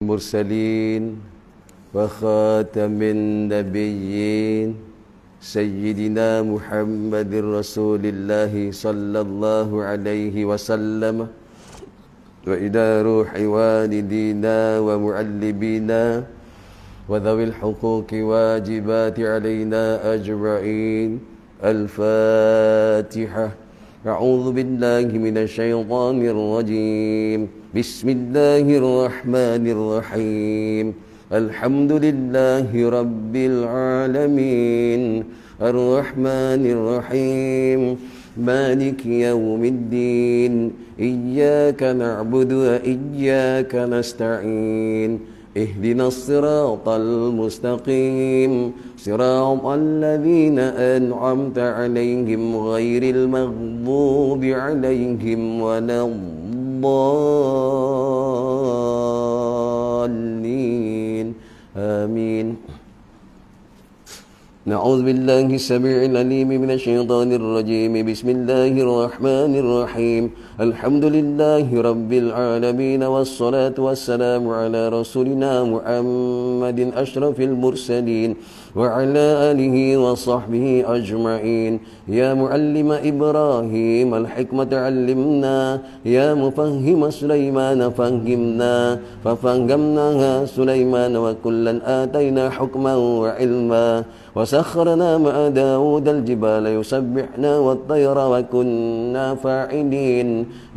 المرسلين وخاتم النبيين سيدنا محمد رسول الله صلى الله عليه وسلم وإلى روح والدينا ومعلمينا وذوي الحقوق واجبات علينا أجمعين. الفاتحة. أعوذ بالله من الشيطان الرجيم. بسم الله الرحمن الرحيم. الحمد لله رب العالمين الرحمن الرحيم مالك يوم الدين إياك نعبد وإياك نستعين اهدنا الصراط المستقيم صراط الذين أنعمت عليهم غير المغضوب عليهم ولا الضالين آمين. نعوذ بالله السميع العليم من الشيطان الرجيم. بسم الله الرحمن الرحيم. الحمد لله رب العالمين والصلاة والسلام على رسولنا محمد أشرف المرسلين وعلى آله وصحبه أجمعين. يا معلم إبراهيم الحكمة علمنا يا مفهم سليمان فهمنا ففهمناها سليمان وكلا آتينا حكما وعلما وسخرنا مع داود الجبال يسبحنا والطير وكنا فاعلين.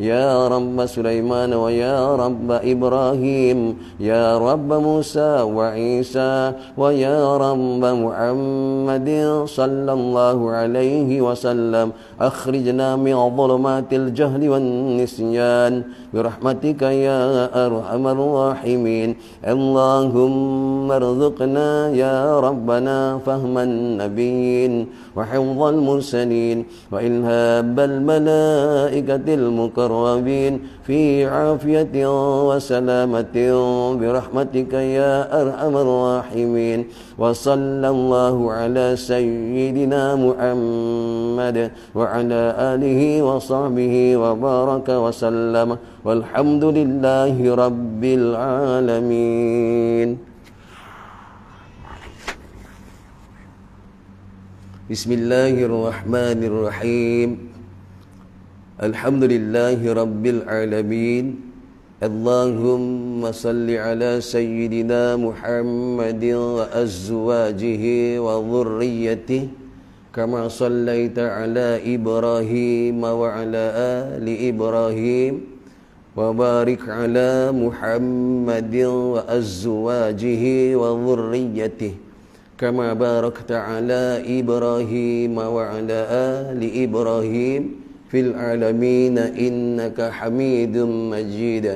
يا رب سليمان ويا رب إبراهيم يا رب موسى وعيسى ويا رب محمد صلى الله عليه وسلم أخرجنا من ظلمات الجهل والنسيان برحمتك يا أرحم الراحمين. اللهم ارزقنا يا ربنا فهم النبيين وحفظ المرسلين وإلهام الملائكة المقربين في عافية وسلامة برحمتك يا أرحم الراحمين. وصلى الله على سيدنا محمد وعلى آله وصحبه وبارك وسلم والحمد لله رب العالمين. بسم الله الرحمن الرحيم. الحمد لله رب العالمين. اللهم صل على سيدنا محمد وأزواجه وذريته كما صليت على إبراهيم وعلى آل إبراهيم وبارك على محمد وأزواجه وذريته كما باركت على إبراهيم وعلى آل إبراهيم في العالمين إنك حميد مجيد.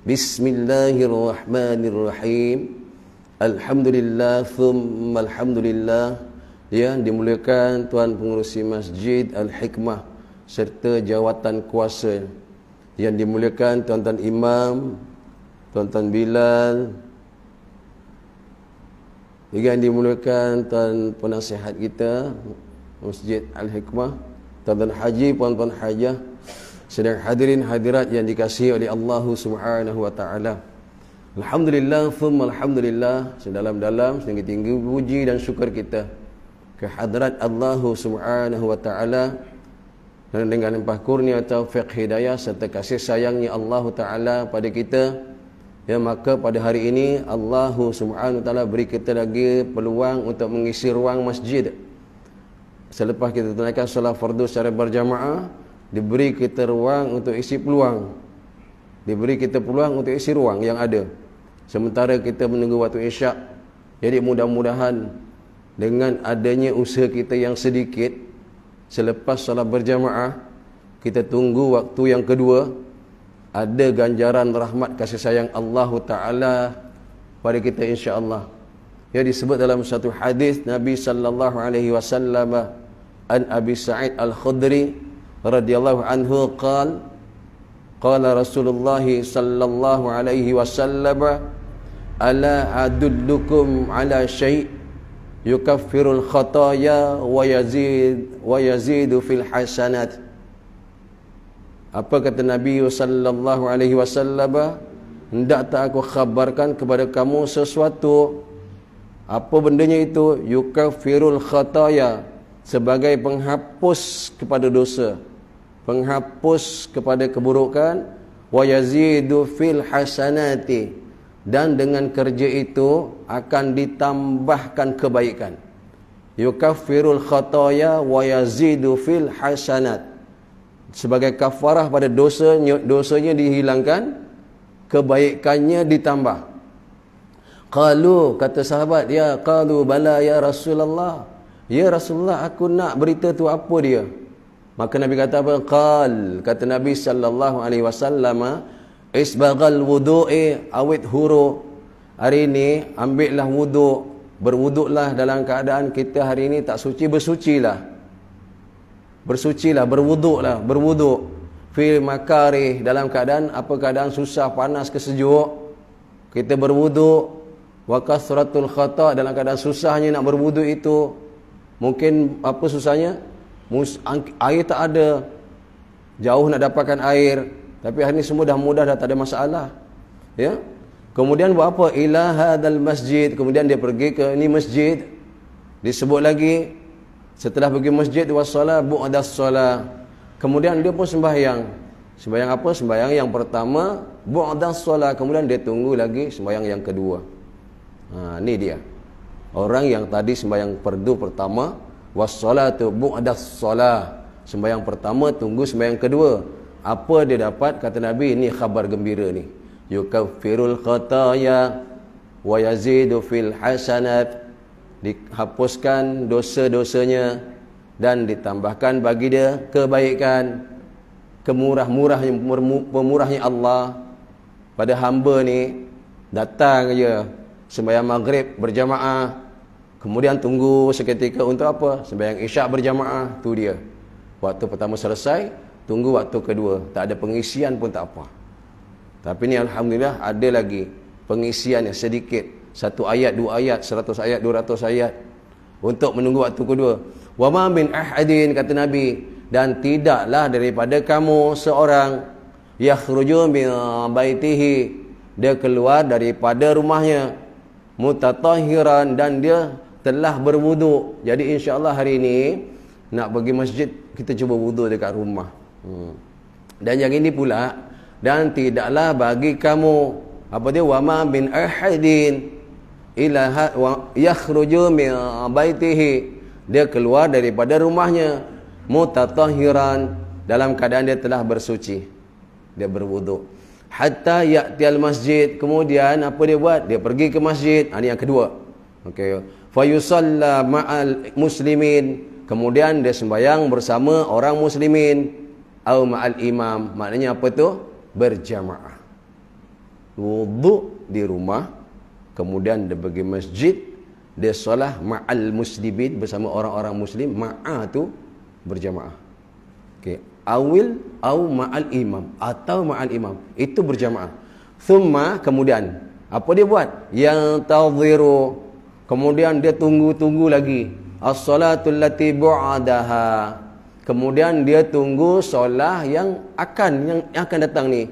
بسم الله الرحمن الرحيم. Alhamdulillah thumma alhamdulillah. Yang dimuliakan Tuan Pengerusi Masjid Al-Hikmah serta jawatan kuasa, yang dimuliakan Tuan-Tuan Imam, Tuan-Tuan Bilal, yang dimuliakan Tuan Penasihat kita Masjid Al-Hikmah, Tuan-Tuan Haji, Puan-Puan Hajah, sedang hadirin hadirat yang dikasihi oleh Allah Subhanahu wa taala. Alhamdulillah thumma alhamdulillah, sedalam-dalam setinggi-tinggi puji dan syukur kita kehadrat Allah Subhanahu wa taala, dan dengan limpah kurnia taufik hidayah serta kasih sayangnya Allah taala pada kita, ya, maka pada hari ini Allah Subhanahu wa taala beri kita lagi peluang untuk mengisi ruang masjid. Selepas kita tunaikan solat fardu secara berjamaah, diberi kita ruang untuk isi peluang, diberi kita peluang untuk isi ruang yang ada sementara kita menunggu waktu isyak. Jadi mudah-mudahan dengan adanya usaha kita yang sedikit selepas solat berjamaah, kita tunggu waktu yang kedua, ada ganjaran rahmat kasih sayang Allah Ta'ala pada kita insya-Allah. Ya, disebut dalam satu hadis Nabi sallallahu alaihi wasallam an Abi Sa'id Al-Khudri radhiyallahu anhu qala Rasulullah sallallahu alaihi wasallam ala adullukum ala syai' yukaffirul khataya wa yazidu fil hasanat. Apa kata Nabi sallallahu alaihi wasallam? hendak tak aku khabarkan kepada kamu sesuatu. Apa bendanya itu? Yukaffirul khataya, sebagai penghapus kepada dosa, penghapus kepada keburukan. Wa yazidu fil hasanati, dan dengan kerja itu akan ditambahkan kebaikan. Yukaffirul khataya wa yazidu fil hasanat, sebagai kafarah pada dosanya dihilangkan, kebaikannya ditambah. Qalu, kata sahabat, ya qalu bala ya Rasulullah, ya Rasulullah, aku nak berita tu apa dia? Maka Nabi kata apa? Qal, kata Nabi sallallahu alaihi wasallam, isbaghal wudu'i awit huru. Hari ini ambillah wuduk, berwuduklah dalam keadaan kita hari ini tak suci, bersucilah. Bersucilah, berwuduklah, berwuduk. Fil makarih, dalam keadaan apa, keadaan susah, panas ke sejuk, kita berwuduk. Wa kasratul khata, dalam keadaan susahnya nak berwuduk itu. Mungkin apa susahnya? Air tak ada, jauh nak dapatkan air, tapi hari ini semua dah mudah, dah tak ada masalah, ya. Kemudian buat apa? Ila hadal masjid, kemudian dia pergi ke ini masjid. Disebut lagi setelah pergi masjid, wassalah bu'das salah, kemudian dia pun sembahyang. Sembahyang apa? Sembahyang yang pertama bu'das salah, kemudian dia tunggu lagi sembahyang yang kedua. Ni dia orang yang tadi sembahyang fardu pertama, wassalatu bu'das salah, sembahyang pertama tunggu sembahyang kedua. Apa dia dapat? Kata Nabi, ini khabar gembira ni. Yukaffirul khataya wa yazidu fil hasanat, dihapuskan dosa-dosanya dan ditambahkan bagi dia kebaikan. Pemurahnya Allah pada hamba ni, datang je sembahyang maghrib berjamaah, kemudian tunggu seketika untuk apa? Sembahyang isyak berjamaah. Tu dia, waktu pertama selesai, tunggu waktu kedua, tak ada pengisian pun tak apa. Tapi ni alhamdulillah ada lagi pengisian yang sedikit, 1 ayat, 2 ayat, 100 ayat, 200 ayat, untuk menunggu waktu kedua. Wa ma min ahadin, kata Nabi, dan tidaklah daripada kamu seorang, yakhruju min baitihi, dia keluar daripada rumahnya, mutatahhiran, dan dia telah berwuduk. Jadi insya-Allah hari ini nak pergi masjid, kita cuba wuduk dekat rumah. Dan yang ini pula, dan tidaklah bagi kamu, apa dia, wama bin ahadin ila yakhruju min baitihi, dia keluar daripada rumahnya, mutatahhiran, dalam keadaan dia telah bersuci, dia berwuduk. Hatta ya'tiyal masjid, kemudian apa dia buat? Dia pergi ke masjid. Ini yang kedua. Okey. Fa yusalla ma'al muslimin, kemudian dia sembahyang bersama orang muslimin. Au ma'al imam, maknanya apa tu? Berjamaah. Wuduk di rumah, kemudian dia pergi masjid, dia solat ma'al muslimin, bersama orang-orang muslim. Ma'a tu berjamaah. Okey. Awil au ma'al imam, atau ma'al imam, itu berjamaah. Thumma, kemudian apa dia buat? Yang tadhiru, kemudian dia tunggu lagi. As-salatul lati bu'adaha, kemudian dia tunggu solat yang akan datang ni.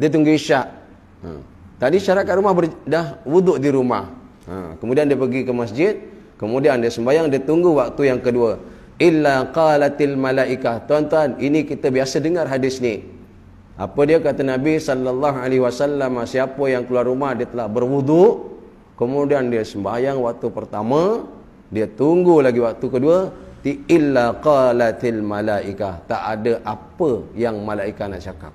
Dia tunggu isyak. Tadi syarat kat rumah dah wuduk di rumah. Kemudian dia pergi ke masjid, kemudian dia sembahyang, dia tunggu waktu yang kedua. Illa qalatil malaikah. Tuan-tuan, ini kita biasa dengar hadis ni. Apa dia kata Nabi sallallahu alaihi wasallam, siapa yang keluar rumah dia telah berwuduk, kemudian dia sembahyang waktu pertama, dia tunggu lagi waktu kedua, illa qalatil malaikah, tak ada apa yang malaikat nak cakap,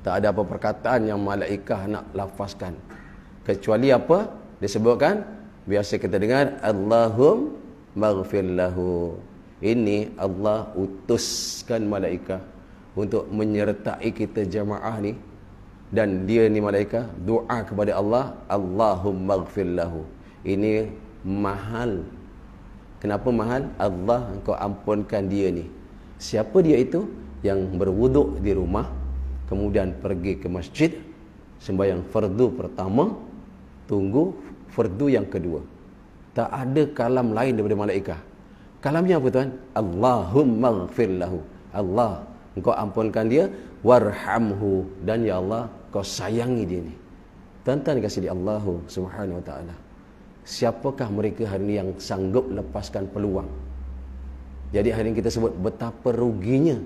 tak ada apa perkataan yang malaikat nak lafazkan, kecuali apa disebutkan, biasa kita dengar, Allahum maghfir lahu. Ini Allah utuskan malaikat untuk menyertai kita jamaah ni, dan dia ni malaikat doa kepada Allah, Allahumma maghfir lahu. Ini mahal. Kenapa mahal? Allah, engkau ampunkan dia ni. Siapa dia itu? Yang berwuduk di rumah, kemudian pergi ke masjid, sembahyang fardu pertama, tunggu fardu yang kedua. Tak ada kalam lain daripada malaikat. Kalamnya apa tuan? Allahumma maghfir lahu. Allah, engkau ampunkan dia, warhamhu, dan ya Allah kau sayangi dia ni. Tuan-tuan dikasihi Allah Subhanahu Wa Taala. Siapakah mereka hari ini yang sanggup lepaskan peluang? Jadi hari ini kita sebut betapa ruginya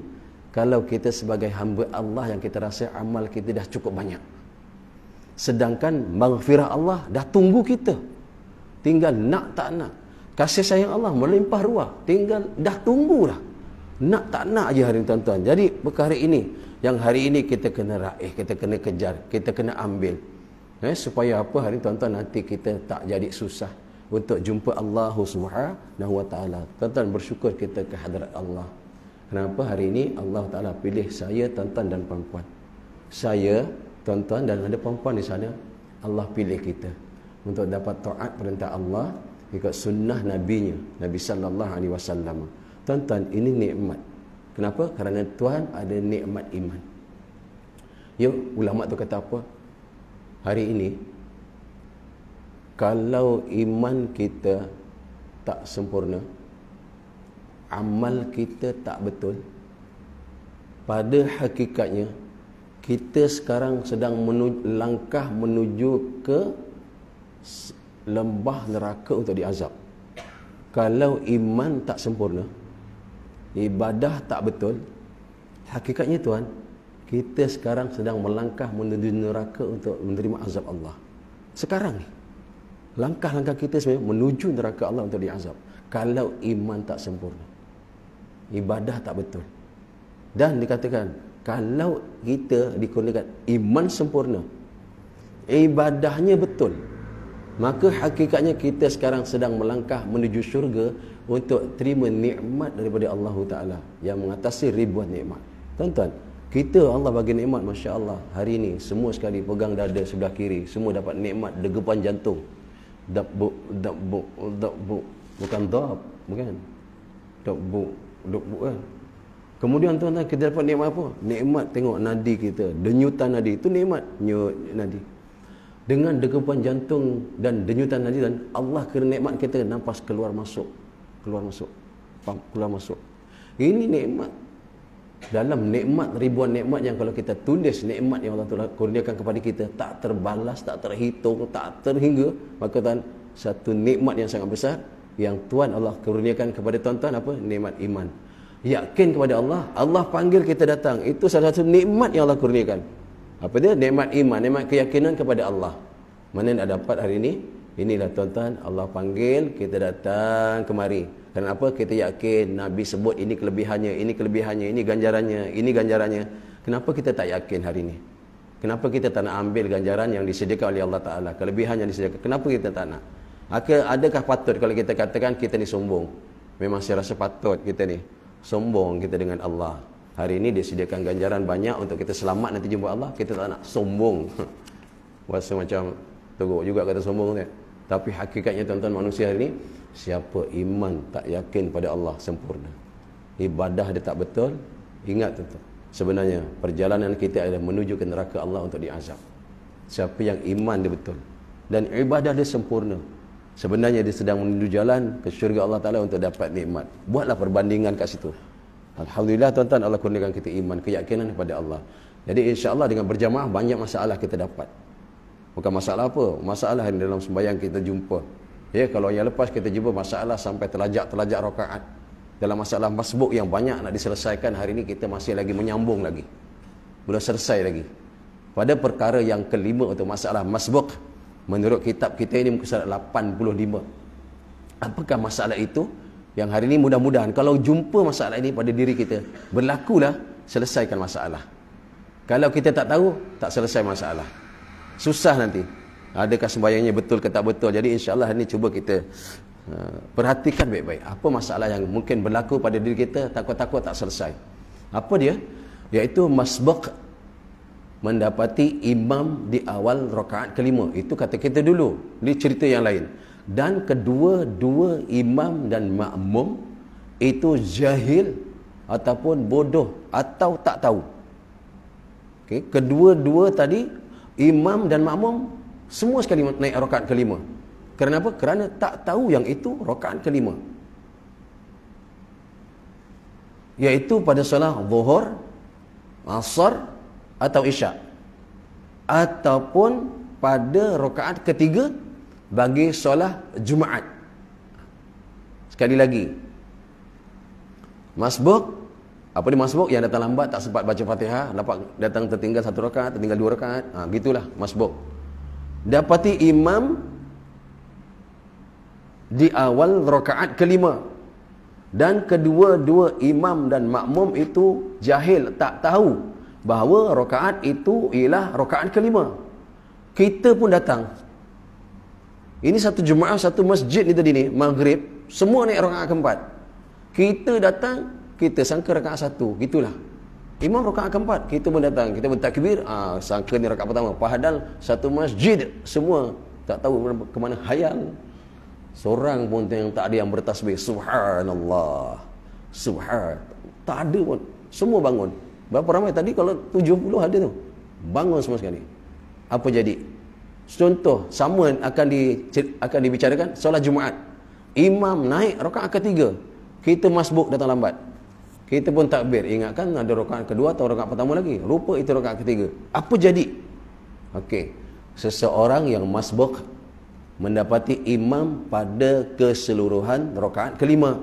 kalau kita sebagai hamba Allah yang kita rasa amal kita dah cukup banyak. Sedangkan maghfirah Allah dah tunggu kita. Tinggal nak tak nak. Kasih sayang Allah melimpah ruah. Tinggal dah tunggulah. Nak tak nak aja hari ini tuan-tuan. Jadi perkara ini yang hari ini kita kena raih, kita kena kejar, kita kena ambil. Supaya apa hari ini tuan-tuan nanti kita tak jadi susah untuk jumpa Allah Subhanahu Wa Taala. Tuan-tuan bersyukur kita ke hadirat Allah. Kenapa hari ini Allah Taala pilih saya, tuan-tuan dan puan-puan. Saya, tuan-tuan dan ada puan-puan di sana, Allah pilih kita untuk dapat taat perintah Allah, ikut sunnah nabinya, Nabi sallallahu alaihi wasallam. Tuan-tuan, ini nikmat. Kenapa? Kerana Tuhan ada nikmat iman. Yuk, ulama tu kata apa? Hari ini kalau iman kita tak sempurna, amal kita tak betul, pada hakikatnya kita sekarang sedang langkah menuju ke lembah neraka untuk diazab. Kalau iman tak sempurna, ibadah tak betul, hakikatnya tuan, kita sekarang sedang melangkah menuju neraka untuk menerima azab Allah. Sekarang ni langkah-langkah kita sebenarnya menuju neraka Allah untuk diazab. Kalau iman tak sempurna, ibadah tak betul. Dan dikatakan kalau kita dikurniakan iman sempurna, ibadahnya betul, maka hakikatnya kita sekarang sedang melangkah menuju syurga untuk terima nikmat daripada Allah Ta'ala yang mengatasi ribuan nikmat. Tuan-tuan, kita Allah bagi nikmat, Masya Allah. Hari ini semua sekali pegang dada sebelah kiri, semua dapat nikmat degupan jantung. Dabuk, bukan dab, bukan. Dabuk kan. Kemudian tuan-tuan, kita dapat nikmat apa? Nikmat tengok nadi kita, denyutan nadi, itu nikmat nadi. Dengan degupan jantung dan denyutan nadi, dan Allah kira nikmat kita nafas keluar masuk. Ini nikmat. Dalam nikmat, ribuan nikmat yang kalau kita tulis nikmat yang Allah Ta'ala kurniakan kepada kita, tak terbalas, tak terhitung, tak terhingga, maka tuan, satu nikmat yang sangat besar yang Tuhan Allah kurniakan kepada tuan-tuan apa? Nikmat iman. Yakin kepada Allah, Allah panggil kita datang, itu salah satu nikmat yang Allah kurniakan. Apa dia? Nikmat iman, nikmat keyakinan kepada Allah. Mana nak dapat hari ini? Inilah tuan-tuan, Allah panggil kita datang kemari. Kenapa? Kita yakin Nabi sebut ini kelebihannya, ini ganjarannya. Kenapa kita tak yakin hari ini? Kenapa kita tak nak ambil ganjaran yang disediakan oleh Allah Ta'ala, kelebihan yang disediakan? Kenapa kita tak nak? Adakah patut kalau kita katakan kita ni sombong? Memang saya rasa patut kita ni sombong kita dengan Allah. Hari ini disediakan ganjaran banyak untuk kita selamat nanti jumpa Allah, kita tak nak sombong. Rasa macam teruk juga kata sombong ni. Tapi hakikatnya tuan-tuan, manusia hari ini, siapa iman tak yakin pada Allah sempurna, ibadah dia tak betul, ingat tuan-tuan, sebenarnya perjalanan kita adalah menuju ke neraka Allah untuk diazab. Siapa yang iman dia betul dan ibadah dia sempurna, sebenarnya dia sedang menuju jalan ke syurga Allah Ta'ala untuk dapat nikmat. Buatlah perbandingan kat situ. Alhamdulillah tuan-tuan, Allah kurniakan kita iman, keyakinan kepada Allah. Jadi insya-Allah dengan berjamaah banyak masalah kita dapat. Bukan masalah apa, masalah yang dalam sembahyang kita jumpa. Ya, kalau yang lepas kita jumpa masalah sampai terlajak rakaat. Dalam masalah masbuk yang banyak nak diselesaikan, hari ini kita masih lagi menyambung lagi. Belum selesai lagi. Pada perkara yang kelima untuk masalah masbuk, menurut kitab kita ini muka surat 85. Apakah masalah itu? Yang hari ini mudah-mudahan kalau jumpa masalah ini pada diri kita, berlakulah, selesaikan masalah. Kalau kita tak tahu, tak selesai masalah. Susah nanti. Adakah sembahyangnya betul ke tak betul? Jadi insya-Allah hari ini cuba kita perhatikan baik-baik. Apa masalah yang mungkin berlaku pada diri kita, takut-takut tak selesai. Apa dia? Iaitu masbuk, mendapati imam di awal rakaat kelima. Itu kata kita dulu. Ini cerita yang lain. Dan kedua-dua imam dan makmum itu jahil ataupun bodoh atau tak tahu. Okay. Kedua-dua tadi, imam dan makmum semua sekali naik rakaat kelima. Kerana apa? Kerana tak tahu yang itu rakaat kelima. Iaitu pada solat zuhur, asar atau isyak. ataupun pada rakaat ketiga bagi solat Jumaat. Sekali lagi, masbuk, apa dia masbuk? Yang datang lambat, tak sempat baca Fatihah, datang tertinggal 1 rakaat, tertinggal 2 rakaat, gitulah masbuk. Dapati imam di awal rakaat kelima, dan kedua-dua imam dan makmum itu jahil, tak tahu bahawa rakaat itu ialah rakaat kelima. Kita pun datang. Ini satu Jumaat, satu masjid ni tadi ni, maghrib, semua naik rakaat keempat. Kita datang, kita sangka rakaat 1, gitulah. Imam rakaat keempat, kita pun datang, kita pun takbir, sangka ni rakaat pertama. Padahal satu masjid, semua tak tahu ke mana hayal. Seorang pun yang tak ada yang bertasbih, subhanallah, tak ada pun. Semua bangun. Berapa ramai tadi? Kalau 70 ada tu, bangun semua sekali. Apa jadi? Contoh sama akan dibicarakan solat Jumaat. Imam naik rakaat ketiga, kita masbuk datang lambat, kita pun takbir, ingatkan ada rakaat kedua atau rakaat pertama lagi, rupa itu rakaat ketiga. Apa jadi? Okey, seseorang yang masbuk mendapati imam pada keseluruhan rakaat kelima,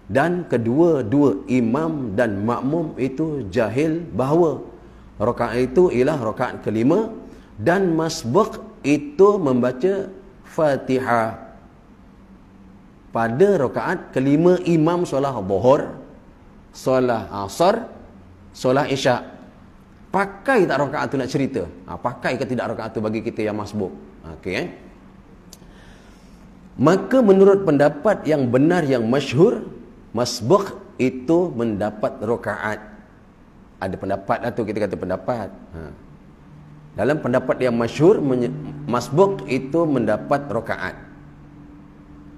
dan kedua-dua imam dan makmum itu jahil bahawa rakaat itu ialah rakaat kelima, dan masbuk itu membaca Fatihah pada rakaat kelima. Imam solat zuhur, solat asar, solat isyak. Pakai tak rakaat tu nak cerita? Pakai ke tidak rakaat tu bagi kita yang masbuk? Okey, maka menurut pendapat yang benar yang masyhur, masbuk itu mendapat rakaat. Ada pendapat lah tu, kita kata pendapat. Dalam pendapat yang masyhur, masbuk itu mendapat rakaat.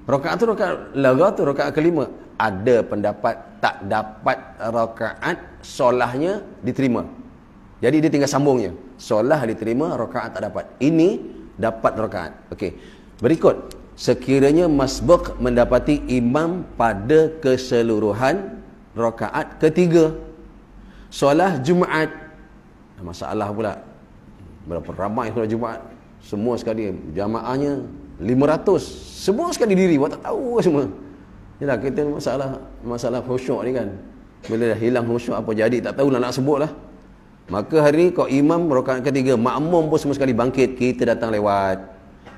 Rakaat tu rakaat laga tu rakaat kelima. Ada pendapat tak dapat rakaat, solahnya diterima. Jadi dia tinggal sambungnya. Solah diterima, rakaat tak dapat. Ini dapat rakaat. Okey. Berikut, sekiranya masbuk mendapati imam pada keseluruhan rakaat ketiga solat Jumaat. Masalah pula, berapa ramai solat Jumaat? Semua sekali jamaahnya 500, semua sekali diri, buat tak tahu semua. Yalah, kita masalah khusyuk ni kan, bila dah hilang khusyuk apa jadi tak tahu nak sebut lah. Maka hari ni kau imam rakaat ketiga, makmum pun semua sekali bangkit, kita datang lewat.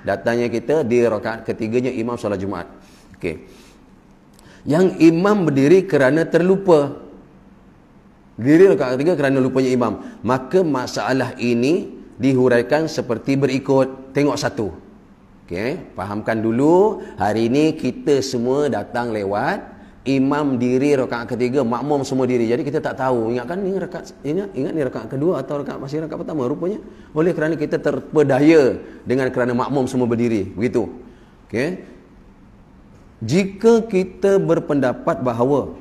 Datangnya kita di rakaat ketiganya imam solat Jumaat. Okey, yang imam berdiri kerana terlupa, diri rakaat ketiga kerana lupanya imam, maka masalah ini dihuraikan seperti berikut. Tengok satu. Okey, fahamkan dulu. Hari ini kita semua datang lewat, imam diri rakaat ketiga, makmum semua diri. Jadi kita tak tahu, ingat ni rakaat kedua atau masih rakaat pertama. Rupanya oleh kerana kita terpedaya dengan kerana makmum semua berdiri. Begitu. Okey. Jika kita berpendapat bahawa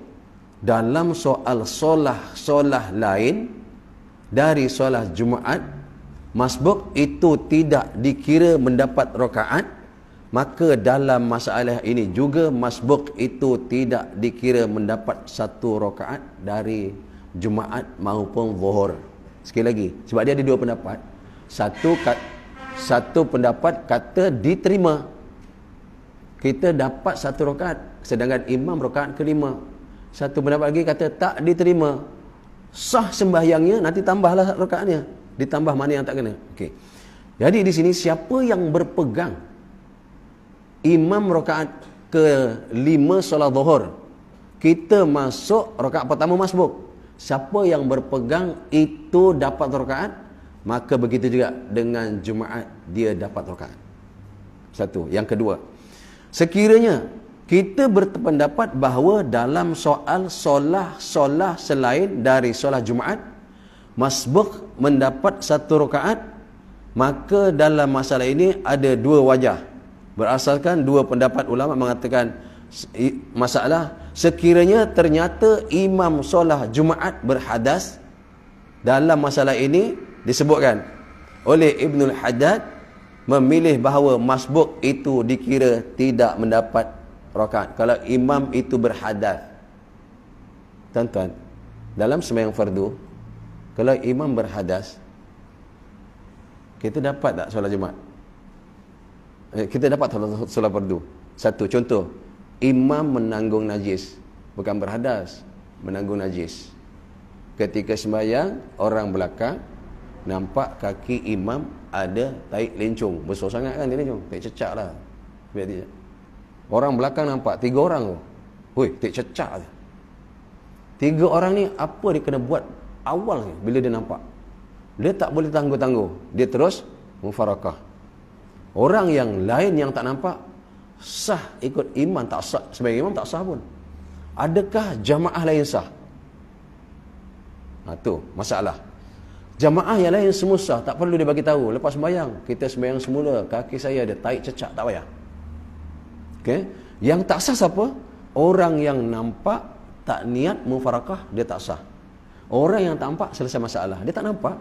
dalam soal solah lain dari solat Jumaat, masbuk itu tidak dikira mendapat rakaat, maka dalam masalah ini juga masbuk itu tidak dikira mendapat satu rakaat dari Jumaat maupun zuhur. Sekali lagi, sebab dia ada dua pendapat. Satu pendapat kata diterima, kita dapat satu rakaat, sedangkan imam rakaat kelima. Satu pendapat lagi kata tak diterima, sah sembahyangnya, nanti tambahlah rakaatnya, ditambah mana yang tak kena. Okey. Jadi di sini siapa yang berpegang imam rakaat ke-5 solat zuhur, kita masuk rakaat pertama masbuk, siapa yang berpegang itu dapat rakaat, maka begitu juga dengan Jumaat, dia dapat rakaat. Satu. Yang kedua, sekiranya kita berpendapat bahawa dalam soal solah selain dari solat Jumaat, masbuk mendapat satu rakaat, maka dalam masalah ini ada dua wajah. Berasalkan dua pendapat ulama mengatakan masalah sekiranya ternyata imam solat Jumaat berhadas. Dalam masalah ini disebutkan oleh Ibnul Haddad memilih bahawa masbuk itu dikira tidak mendapat rakaat kalau imam itu berhadas. Tuan-tuan, dalam sembahyang fardu, kalau imam berhadas, kita dapat tak solat Jumaat? Kita dapat solat fardu. Satu contoh, imam menanggung najis, bukan berhadas, menanggung najis. Ketika sembahyang, orang belakang nampak kaki imam ada taik lencong, besar sangat kan dia lencong, taik cecak lah. Orang belakang nampak, 3 orang tu, oi, taik cecak tu. 3 orang ni apa dia kena buat awal ni bila dia nampak? Dia tak boleh tangguh-tangguh, dia terus mufarakah. Orang yang lain yang tak nampak, sah ikut imam tak sah, sebagai imam tak sah pun. Adakah jamaah lain sah? Tu masalah. Jamaah yang lain semua sah, tak perlu dia bagi tahu. Lepas sembahyang, kita sembahyang semula, kaki saya ada taik cecak, tak payah. Okey, yang tak sah siapa? Orang yang nampak tak niat mufarakah, dia tak sah. Orang yang tak nampak selesai masalah, dia tak nampak,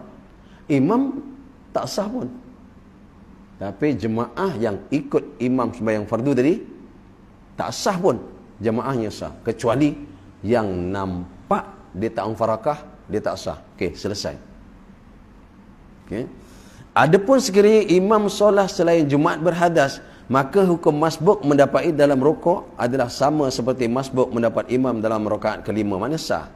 imam tak sah pun. Tapi jemaah yang ikut imam sembahyang fardu tadi tak sah pun, jemaahnya sah, kecuali yang nampak dia tak mufarakah, dia tak sah. Okey, selesai. Okey. Adapun sekiranya imam solat selain Jumaat berhadas, maka hukum masbuk mendapati dalam rukuk adalah sama seperti masbuk mendapat imam dalam rakaat kelima. Mana sah?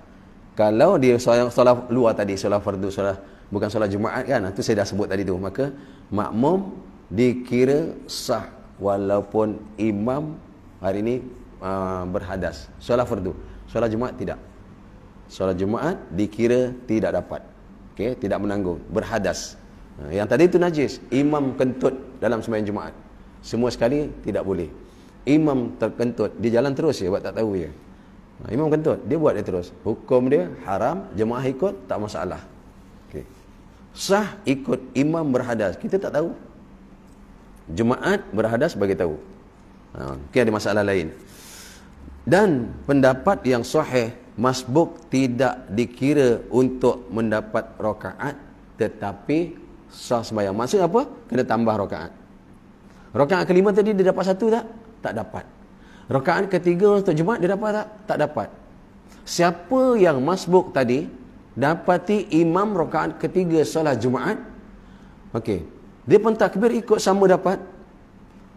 Kalau dia solat luar tadi, solat fardu, solat bukan solat Jumaat kan, itu saya dah sebut tadi tu, maka makmum dikira sah walaupun imam hari ini berhadas. Solat fardu, solat Jumaat tidak. Solat Jumaat dikira tidak dapat. Okey, tidak menanggung, berhadas. Yang tadi itu najis, imam kentut dalam sembahyang Jumaat, semua sekali tidak boleh. Imam terkentut, dia jalan terus je, buat tak tahu je. Imam kentut, dia buat dia terus. Hukum dia haram, jemaah ikut tak masalah. Okey. Sah ikut imam berhadas, kita tak tahu. Jumaat berhadas bagi tahu. Mungkin ada masalah lain. Dan pendapat yang sahih, masbuk tidak dikira untuk mendapat rakaat, tetapi sah sembahyang. Maksud apa? Kena tambah rakaat. Rakaat kelima tadi dia dapat 1 tak? Tak dapat. Rakaat ketiga untuk Jumaat dia dapat tak? Tak dapat. Siapa yang masbuk tadi dapati imam rakaat ketiga solat Jumaat, okey, dia pun takbir ikut sama dapat.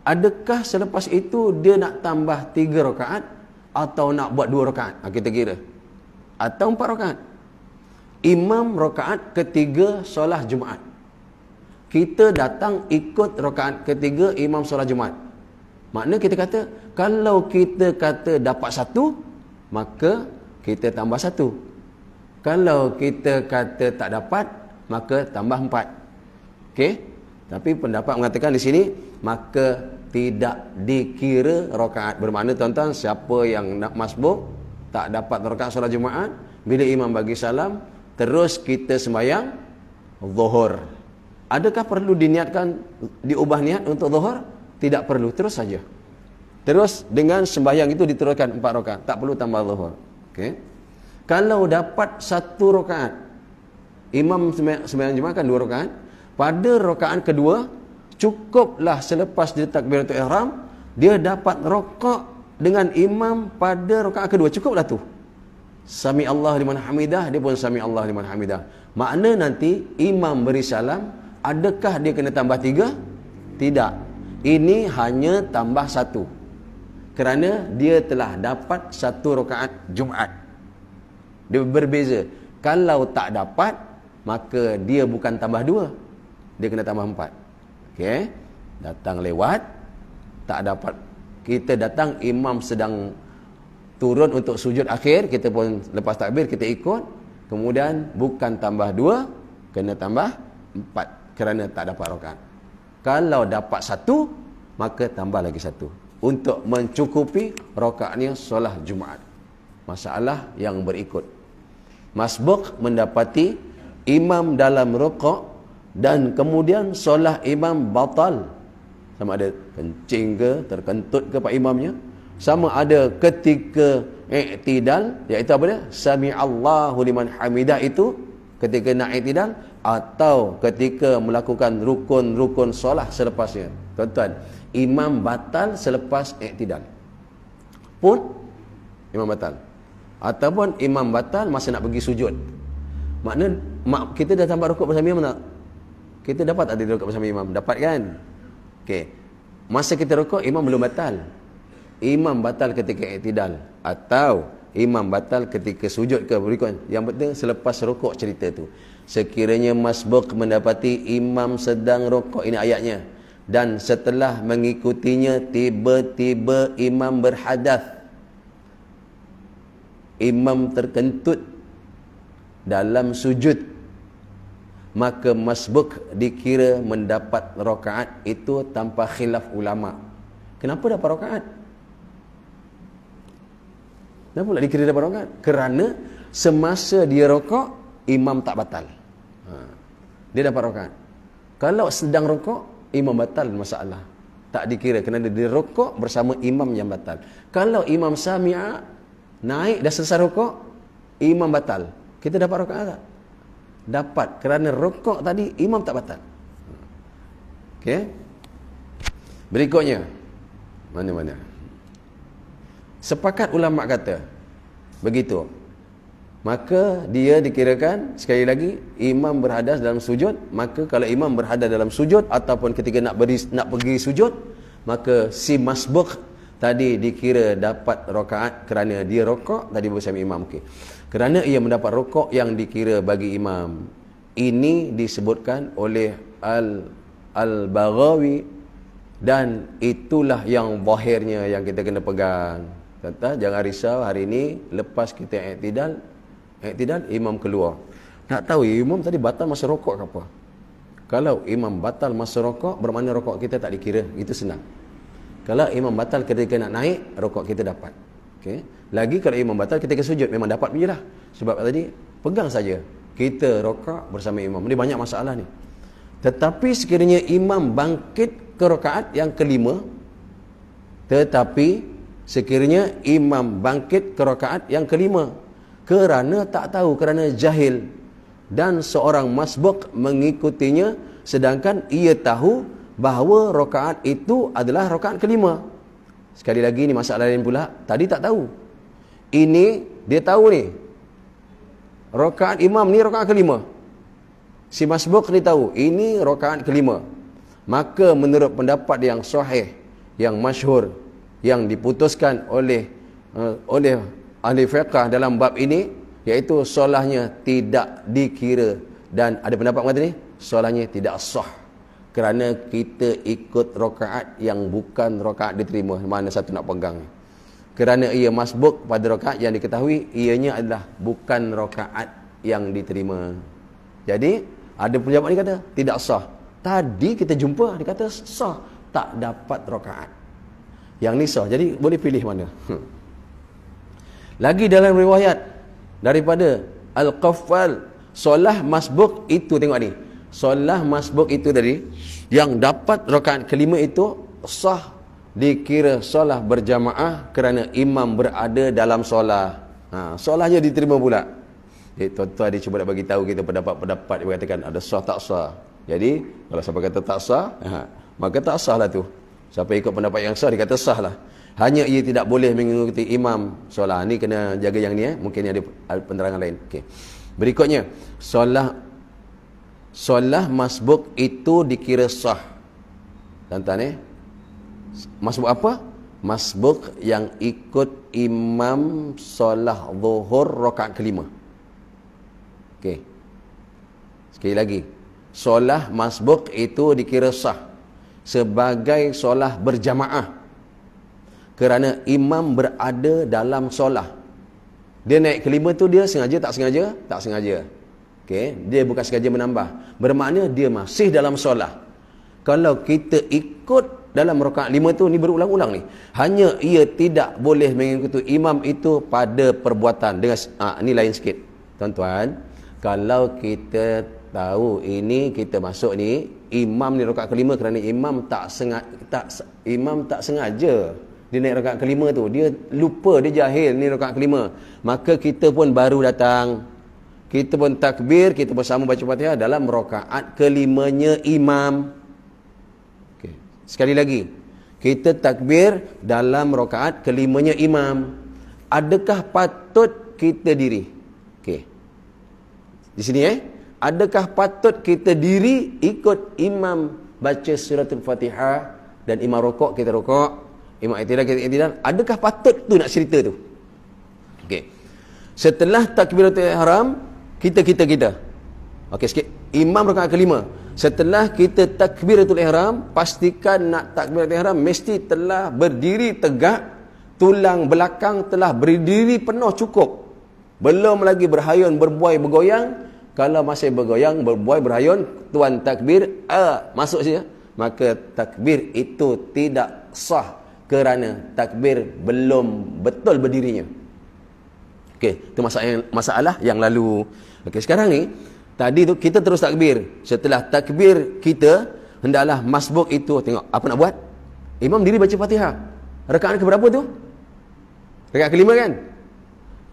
Adakah selepas itu dia nak tambah 3 rakaat atau nak buat 2 rakaat? Kita kira. Atau 4 rakaat. Imam rakaat ketiga solat Jumaat, kita datang ikut rakaat ketiga imam solat Jumaat. Makna kita kata, kalau kita kata dapat 1, maka kita tambah 1. Kalau kita kata tak dapat, maka tambah 4. Okey? Tapi pendapat mengatakan di sini, maka tidak dikira rakaat. Bermakna tuan-tuan, siapa yang nak masbuk tak dapat rakaat solat Jumaat, bila imam bagi salam, terus kita sembahyang zuhur. Adakah perlu diniatkan, diubah niat untuk zuhur? Tidak perlu, terus saja. Terus dengan sembahyang itu diteruskan 4 rakaat, tak perlu tambah zuhur. Okey. Kalau dapat 1 rakaat, imam sembahyang Jumaat kan 2 rakaat, pada rakaat kedua cukuplah selepas dia takbiratul ihram, dia dapat rakaat dengan imam pada rakaat kedua, cukuplah tu. Sami Allah liman hamidah, dia pun sami Allah liman hamidah. Makna nanti imam beri salam, adakah dia kena tambah 3? Tidak. Ini hanya tambah 1. Kerana dia telah dapat 1 rakaat Jumaat. Dia berbeza. Kalau tak dapat, maka dia bukan tambah 2. Dia kena tambah 4. Okey. Datang lewat, tak dapat. Kita datang, imam sedang turun untuk sujud akhir, kita pun lepas takbir kita ikut. Kemudian bukan tambah 2, kena tambah 4 kerana tak dapat rakaat. Kalau dapat 1, maka tambah lagi 1 untuk mencukupi rakaatnya solat Jumaat. Masalah yang berikut, masbuk mendapati imam dalam rukuk dan kemudian solat imam batal, sama ada kencing ke, terkentut ke pak imamnya, sama ada ketika i'tidal, iaitu apa dia? Sami Allahu liman hamidah, itu ketika nak i'tidal, atau ketika melakukan rukun-rukun solat selepasnya. Tuan-tuan, imam batal selepas i'tidal pun imam batal, ataupun imam batal masa nak pergi sujud. Makna kita dah tambah rukuk bersama imam tak? Kita dapat tak rokok bersama imam? Dapat kan? Okey. Masa kita rokok, imam belum batal. Imam batal ketika i'tidal atau imam batal ketika sujud ke berikut. Yang penting selepas rokok cerita tu. Sekiranya masbuk mendapati imam sedang rokok, ini ayatnya, dan setelah mengikutinya tiba-tiba imam berhadath, imam terkentut dalam sujud, maka masbuk dikira mendapat rakaat itu tanpa khilaf ulama. Kenapa dapat rakaat? Kenapa pula dikira dapat rakaat? Kerana semasa dia rokok, imam tak batal. Dia dapat rakaat. Kalau sedang rokok, imam batal, masalah. Tak dikira kerana dia rokok bersama imam yang batal. Kalau imam sami'a, naik dah selesai rokok, imam batal, kita dapat rakaat tak? Dapat, kerana rokok tadi imam tak batal. Okey. Berikutnya, mana-mana. Sepakat ulama kata begitu. Maka dia dikirakan, sekali lagi, imam berhadas dalam sujud. Maka kalau imam berhadas dalam sujud ataupun ketika nak pergi sujud, maka si masbuk tadi dikira dapat rakaat kerana dia rokok tadi bersama imam. Okey. Kerana ia mendapat rokok yang dikira bagi imam. Ini disebutkan oleh Al-Baghawi, dan itulah yang zahirnya yang kita kena pegang. Kata jangan risau, hari ini lepas kita i'tidal imam keluar. Nak tahu imam tadi batal masa rokok ke apa? Kalau imam batal masa rokok, bermakna rokok kita tak dikira. Itu senang. Kalau imam batal ketika nak naik, rokok kita dapat. Okey. Lagi kalau imam batal ketika sujud, memang dapat punya lah. Sebab tadi pegang saja, kita rokok bersama imam. Ini banyak masalah ni. Tetapi sekiranya imam bangkit ke rakaat yang kelima, kerana tak tahu, kerana jahil, dan seorang masbuk mengikutinya sedangkan ia tahu bahawa rakaat itu adalah rakaat kelima. Sekali lagi ni masalah lain pula. Tadi tak tahu. Ini dia tahu ni. Rakaat imam ni rakaat kelima. Si masbuk ni tahu ini rakaat kelima. Maka menurut pendapat yang sahih, yang masyhur, yang diputuskan oleh ahli fiqh dalam bab ini, iaitu solahnya tidak dikira. Dan ada pendapat kata ni, solahnya tidak sah, kerana kita ikut rakaat yang bukan rakaat diterima. Mana satu nak pegang? Kerana ia masbuk pada rakaat yang diketahui ianya adalah bukan rakaat yang diterima. Jadi ada pendapat ni kata tidak sah. Tadi kita jumpa dia kata sah, tak dapat rakaat. Yang ni sah. Jadi boleh pilih mana. Lagi dalam riwayat daripada Al-Qaffal, solah masbuk itu, tengok ni, solah masbuk itu tadi yang dapat rakaat kelima itu sah, dikira solah berjamaah kerana imam berada dalam solah. Solahnya diterima pula. Tuan-tuan dia cuba nak bagi tahu kita pendapat-pendapat dia berkatakan ada sah tak sah. Jadi kalau siapa kata tak sah, maka tak sah lah tu. Siapa ikut pendapat yang sah, dia kata sah lah. Hanya ia tidak boleh mengikuti imam solah. Ni kena jaga yang ni, mungkin ada penerangan lain. Okey. Berikutnya, solah masbuk itu dikira sah. Tuan-tuan masbuk apa? Masbuk yang ikut imam solah zuhur rakaat kelima. Okey. Sekali lagi. Solah masbuk itu dikira sah sebagai solah berjamaah kerana imam berada dalam solah. Dia naik kelima tu, dia sengaja tak sengaja? Tak sengaja. Okey, dia bukan sengaja menambah. Bermakna dia masih dalam solah. Kalau kita ikut dalam rakaat 5 tu, ni berulang-ulang ni. Hanya ia tidak boleh mengikuti imam itu pada perbuatan. Dengan ni lain sikit. Tuan-tuan, kalau kita tahu ini kita masuk ni, imam ni rakaat kelima kerana imam tak sengaja. Dia naik rakaat kelima tu, dia lupa, dia jahil ni rakaat kelima. Maka kita pun baru datang, kita pun takbir, kita bersama baca Fatihah dalam rakaat kelimanya imam. Okay. Sekali lagi, kita takbir dalam rakaat kelimanya imam. Adakah patut kita diri? Okey. Di sini Adakah patut kita diri ikut imam baca suratul Fatihah dan imam rokok kita rokok, imam i'tidal kita i'tidal? Adakah patut tu nak cerita tu? Okey. Setelah takbiratul ihram, kita. Okey sikit. Imam rakaat kelima. Setelah kita takbiratul ihram, pastikan nak takbiratul ihram mesti telah berdiri tegak, tulang belakang telah berdiri penuh cukup. Belum lagi berhayun, berbuai, bergoyang. Kalau masih bergoyang, berbuai, berhayun, tuan takbir, masuk saja. Maka takbir itu tidak sah kerana takbir belum betul berdirinya. Okey, itu masalah yang lalu. Okey, sekarang ni, tadi tu kita terus takbir. Setelah takbir kita, hendaklah masbuk itu, tengok apa nak buat? Imam diri baca Fatihah. Rakaat ke berapa tu? Rakaat kelima kan?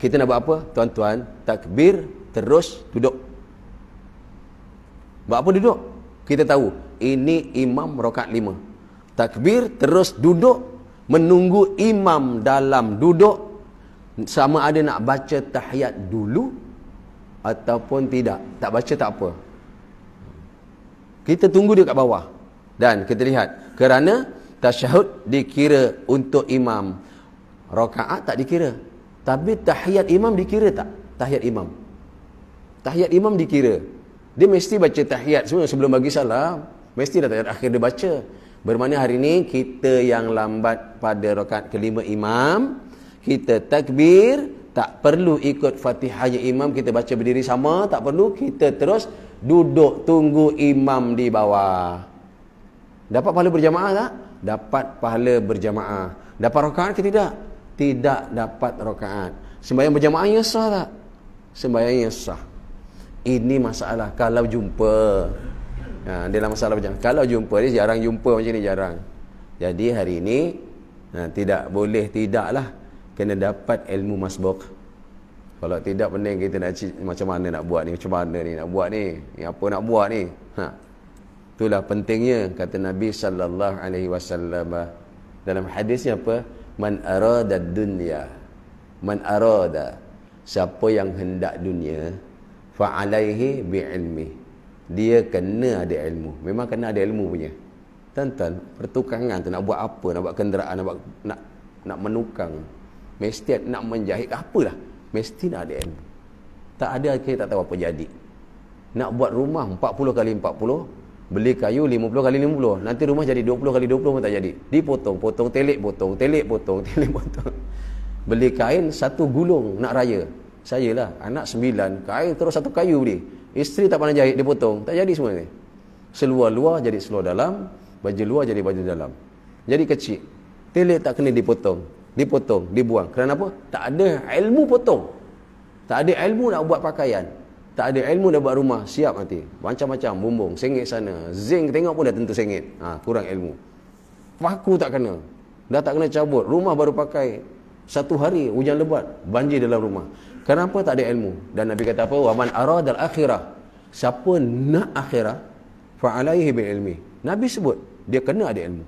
Kita nak buat apa? Tuan-tuan, takbir terus duduk. Buat apa duduk? Kita tahu, ini imam rakaat 5. Takbir terus duduk, menunggu imam dalam duduk, sama ada nak baca tahiyat dulu ataupun tidak. Tak baca tak apa. Kita tunggu dia kat bawah. Dan kita lihat, kerana tasyahud dikira untuk imam, rakaat tak dikira. Tapi tahiyat imam dikira tak? Tahiyat imam dikira. Dia mesti baca tahiyat semua sebelum bagi salam. Mesti dah tahiyat akhir dia baca. Bermakna hari ini kita yang lambat pada rakaat kelima imam, kita takbir, tak perlu ikut Fatihahnya imam, kita baca berdiri sama, tak perlu, kita terus duduk tunggu imam di bawah. Dapat pahala berjamaah tak? Dapat pahala berjamaah. Dapat rakaat ke tidak? Tidak dapat rakaat. Sembahyang berjamaahnya sah tak? Sembahyangnya sah. Ini masalah kalau jumpa. Dia lah masalah berjamaah. Kalau jumpa, dia jarang jumpa macam ni, jarang. Jadi hari ini tidak boleh tidaklah, kena dapat ilmu masbuk. Kalau tidak, pening kita nak macam mana nak buat ni, macam mana ni nak buat ni, apa nak buat ni. Itulah pentingnya kata Nabi sallallahu alaihi wasallam dalam hadisnya apa? Man arada dunya, man arada, siapa yang hendak dunia, fa alaihi bi ilmi, dia kena ada ilmu. Memang kena ada ilmu punya. Tuan-tuan, pertukangan tu nak buat apa, nak buat kenderaan, nak menukang, mesti nak menjahit apalah, mesti nak ada ilmu. Tak ada, kita tak tahu apa jadi. Nak buat rumah 40 kali 40, beli kayu 50 kali 50, nanti rumah jadi 20 kali 20 pun tak jadi. Dipotong, potong telik, potong telik, potong telik, potong. Beli kain satu gulung nak raya. Saya lah, anak 9, kain terus satu kayu beli. Isteri tak pandai jahit, dia potong. Tak jadi semua ni. Seluar luar jadi seluar dalam, baju luar jadi baju dalam. Jadi kecil. Telik tak kena dipotong, dibuang. Kerana apa? Tak ada ilmu potong. Tak ada ilmu nak buat pakaian. Tak ada ilmu nak buat rumah, siap mati. Macam-macam, bumbung, sengit sana. Zinc tengok pun dah tentu sengit. Kurang ilmu. Paku tak kena. Dah tak kena cabut. Rumah baru pakai 1 hari, hujan lebat, banjir dalam rumah. Kenapa? Tak ada ilmu. Dan Nabi kata apa? Wa man aradal akhirah. Siapa nak akhirah, fa alaihi bil ilmi. Nabi sebut, dia kena ada ilmu.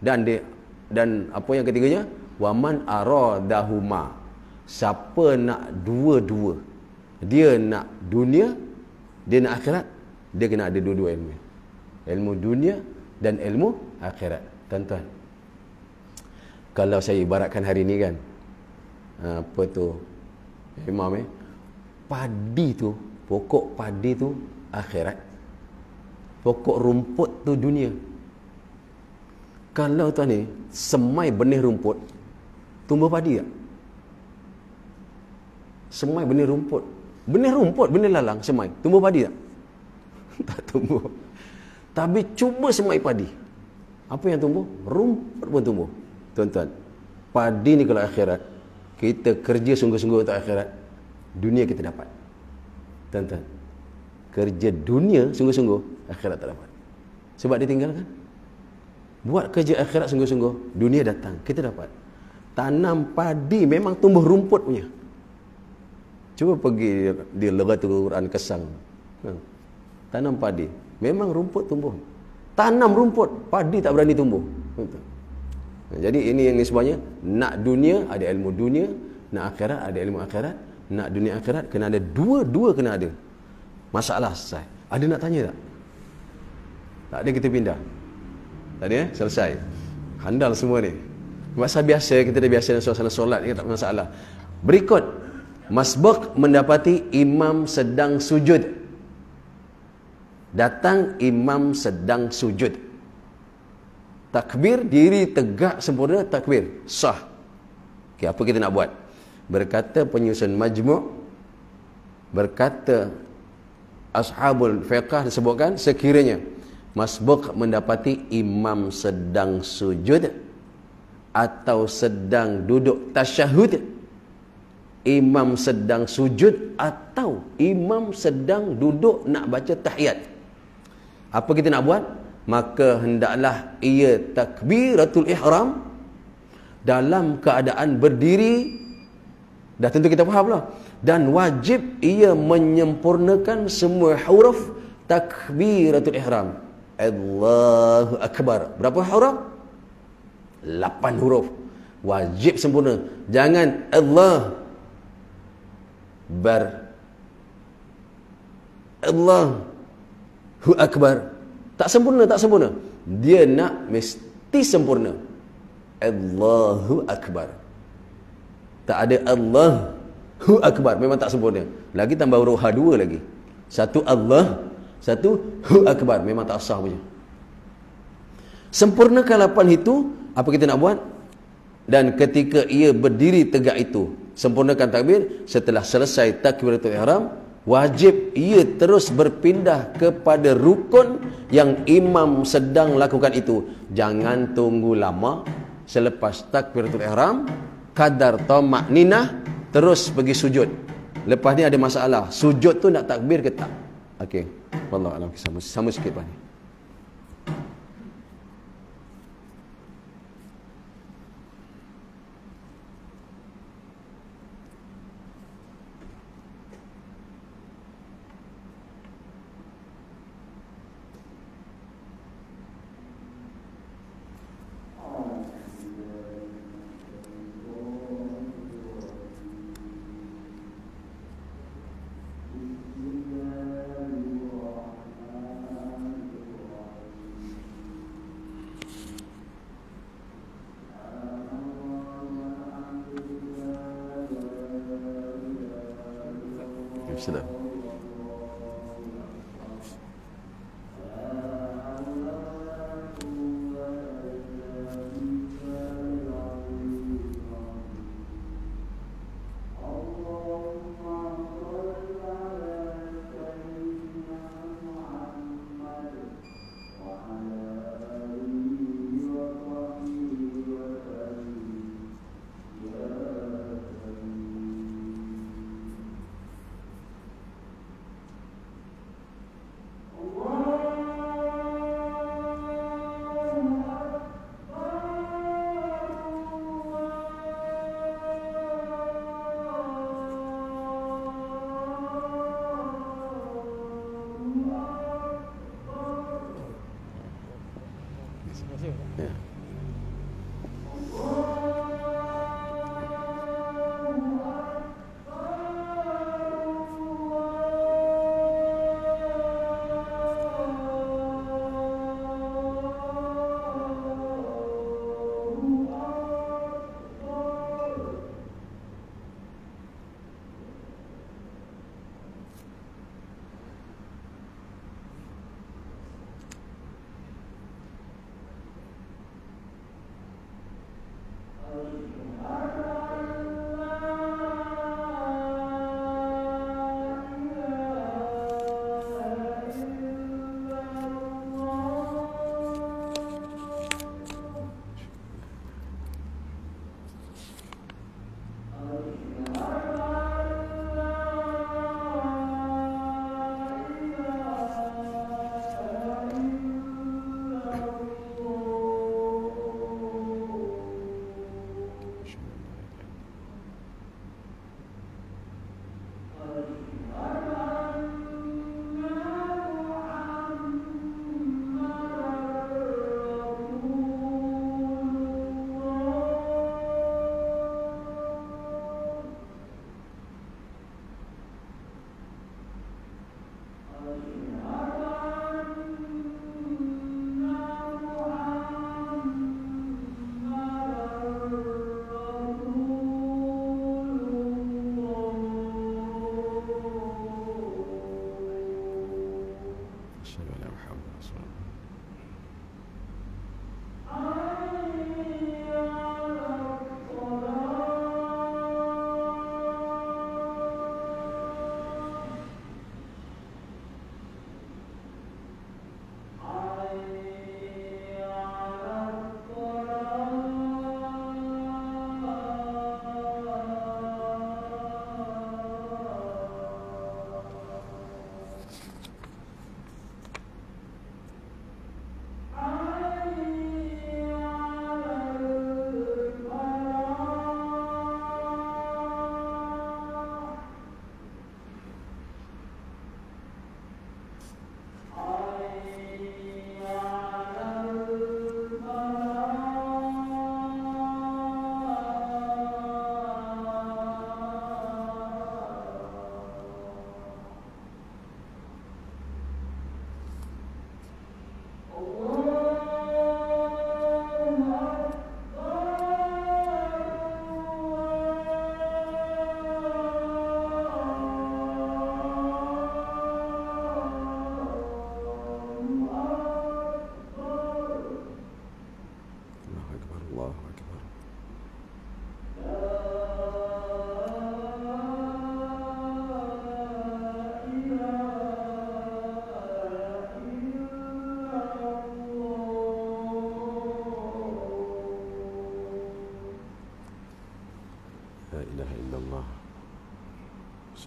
Dan apa yang ketiganya? Wa man aradahuma. Siapa nak dua-dua, dia nak dunia, dia nak akhirat, dia kena ada dua-dua ilmu. Ilmu dunia dan ilmu akhirat. Tuan-tuan, kalau saya ibaratkan hari ni kan, apa tu imam padi tu, pokok padi tu akhirat, pokok rumput tu dunia. Kalau tuan ni semai benih rumput, tumbuh padi tak? Semai benih rumput, benih lalang, semai, tumbuh padi tak? Tak tumbuh. Tapi cuba semai padi, apa yang tumbuh? Rumput pun tumbuh. Tuan-tuan, padi ni kalau akhirat, kita kerja sungguh-sungguh untuk akhirat, dunia kita dapat. Tuan-tuan, kerja dunia sungguh-sungguh, akhirat tak dapat. Sebab dia tinggalkan. Buat kerja akhirat sungguh-sungguh, dunia datang, kita dapat. Tanam padi memang tumbuh rumput punya. Cuba pergi di Laghatul Quran Kesang. Tanam padi, memang rumput tumbuh. Tanam rumput, padi tak berani tumbuh. Jadi ini yang sebenarnya, nak dunia ada ilmu dunia, nak akhirat ada ilmu akhirat. Nak dunia akhirat kena ada dua-dua, kena ada. Masalah selesai. Ada nak tanya tak? Tak ada, kita pindah. Tak ada, selesai. Handal semua ni. Masa biasa, kita dah biasa dalam suasana solat ni, tak masalah. Berikut, masbuk mendapati imam sedang sujud. Datang imam sedang sujud. Takbir, diri tegak sempurna, takbir, sah. Okay, apa kita nak buat? Berkata penyusun majmu', berkata ashabul fiqh disebutkan, sekiranya masbuk mendapati imam sedang sujud atau sedang duduk tasyahud, imam sedang sujud atau imam sedang duduk nak baca tahiyat, apa kita nak buat? Maka hendaklah ia takbiratul ihram dalam keadaan berdiri. Dah tentu kita faham lah. Dan wajib ia menyempurnakan semua huruf takbiratul ihram. Allahu Akbar. Berapa huruf? 8 huruf. Wajib sempurna. Jangan Allah bar, Allahu Akbar. Tak sempurna, tak sempurna. Dia nak mesti sempurna. Allahu Akbar. Tak ada Allahu Akbar, memang tak sempurna. Lagi tambah huruf H2 lagi. Satu Allah, satu Hu Akbar, memang tak sah punya. Sempurnakan 8 itu, apa kita nak buat? Dan ketika ia berdiri tegak itu, sempurnakan takbir. Setelah selesai takbiratul ihram, wajib ia terus berpindah kepada rukun yang imam sedang lakukan itu. Jangan tunggu lama. Selepas takbiratul ihram, kadar tamakninah, terus pergi sujud. Lepas ni ada masalah, sujud tu nak takbir ke tak? Okey, wallahu alam, sama sikit Pak ni. Sudah. Ya.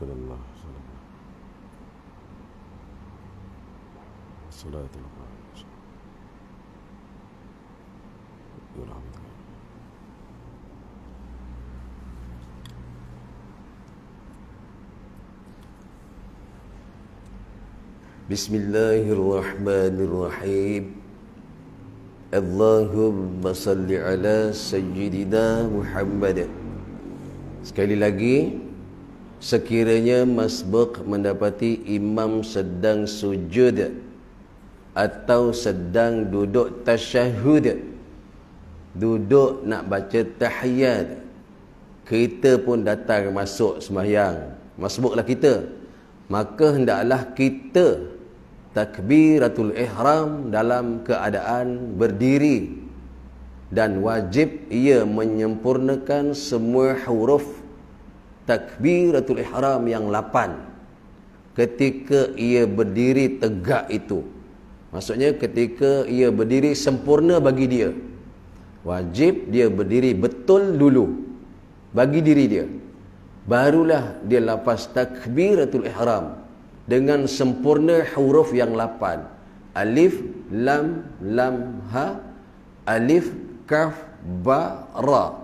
Rasulullah Salatul Bismillahirrahmanirrahim. Allahumma salli ala Sayyidina Muhammad. Sekali lagi, sekiranya masbuk mendapati imam sedang sujud atau sedang duduk tasyahud, duduk nak baca tahiyat, kita pun datang masuk sembahyang, masbuklah kita, maka hendaklah kita takbiratul ihram dalam keadaan berdiri, dan wajib ia menyempurnakan semua huruf takbiratul ihram yang 8 ketika ia berdiri tegak itu. Maksudnya ketika ia berdiri sempurna bagi dia, wajib dia berdiri betul dulu bagi diri dia, barulah dia lafaz takbiratul ihram dengan sempurna huruf yang 8. Alif, lam, lam, ha, alif, kaf, ba, ra.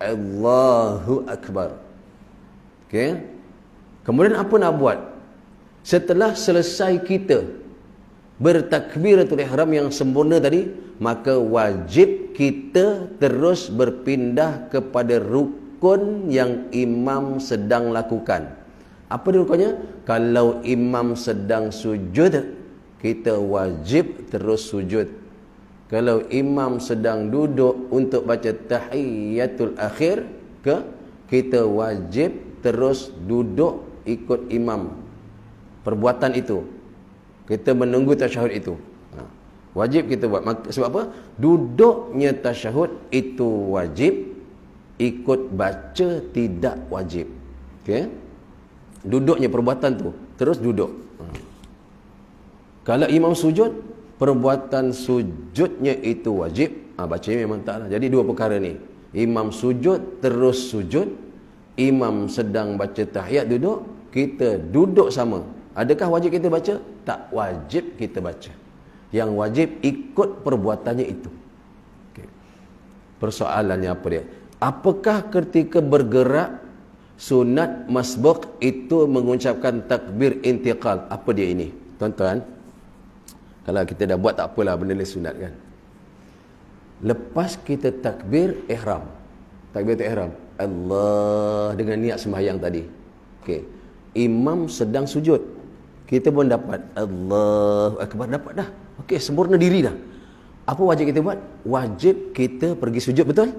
Allahu Akbar. Okey. Kemudian apa nak buat? Setelah selesai kita bertakbiratul ihram yang sempurna tadi, maka wajib kita terus berpindah kepada rukun yang imam sedang lakukan. Apa dia rukunnya? Kalau imam sedang sujud, kita wajib terus sujud. Kalau imam sedang duduk untuk baca tahiyatul akhir, kita wajib terus duduk ikut imam. Perbuatan itu, kita menunggu tasyahud itu, wajib kita buat. Sebab apa? Duduknya tasyahud itu wajib, ikut baca tidak wajib. Okey? Duduknya perbuatan tu terus duduk. Kalau imam sujud, perbuatan sujudnya itu wajib, bacanya memang taklah. Jadi dua perkara ni, imam sujud terus sujud, imam sedang baca tahiyat duduk, kita duduk sama. Adakah wajib kita baca? Tak wajib kita baca. Yang wajib ikut perbuatannya itu. Okay. Persoalannya apa dia? Apakah ketika bergerak sunat masbuk itu mengucapkan takbir intiqal? Apa dia ini? Tuan-tuan, kalau kita dah buat tak apalah, benda ni sunat kan. Lepas kita takbir ihram, takbir ihram, Allah, dengan niat sembahyang tadi. Okey. Imam sedang sujud, kita pun dapat Allahu Akbar, dapat dah. Okey, sempurna diri dah. Apa wajib kita buat? Wajib kita pergi sujud, betul?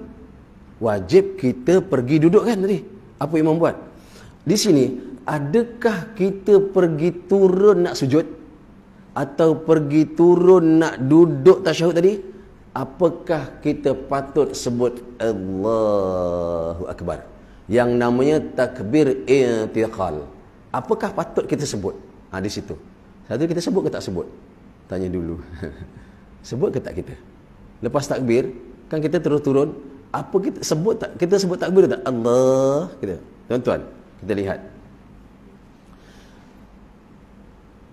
Wajib kita pergi duduk kan tadi? Apa imam buat? Di sini, adakah kita pergi turun nak sujud atau pergi turun nak duduk tasyahud tadi? Apakah kita patut sebut Allahu Akbar, yang namanya takbir intiqal? Apakah patut kita sebut? Di situ. Satu, kita sebut ke tak sebut? Tanya dulu. Sebut ke tak kita? Lepas takbir, kan kita terus turun. Apa kita sebut tak? Kita sebut takbir tak? Allah. Kita. Tuan-tuan, kita lihat.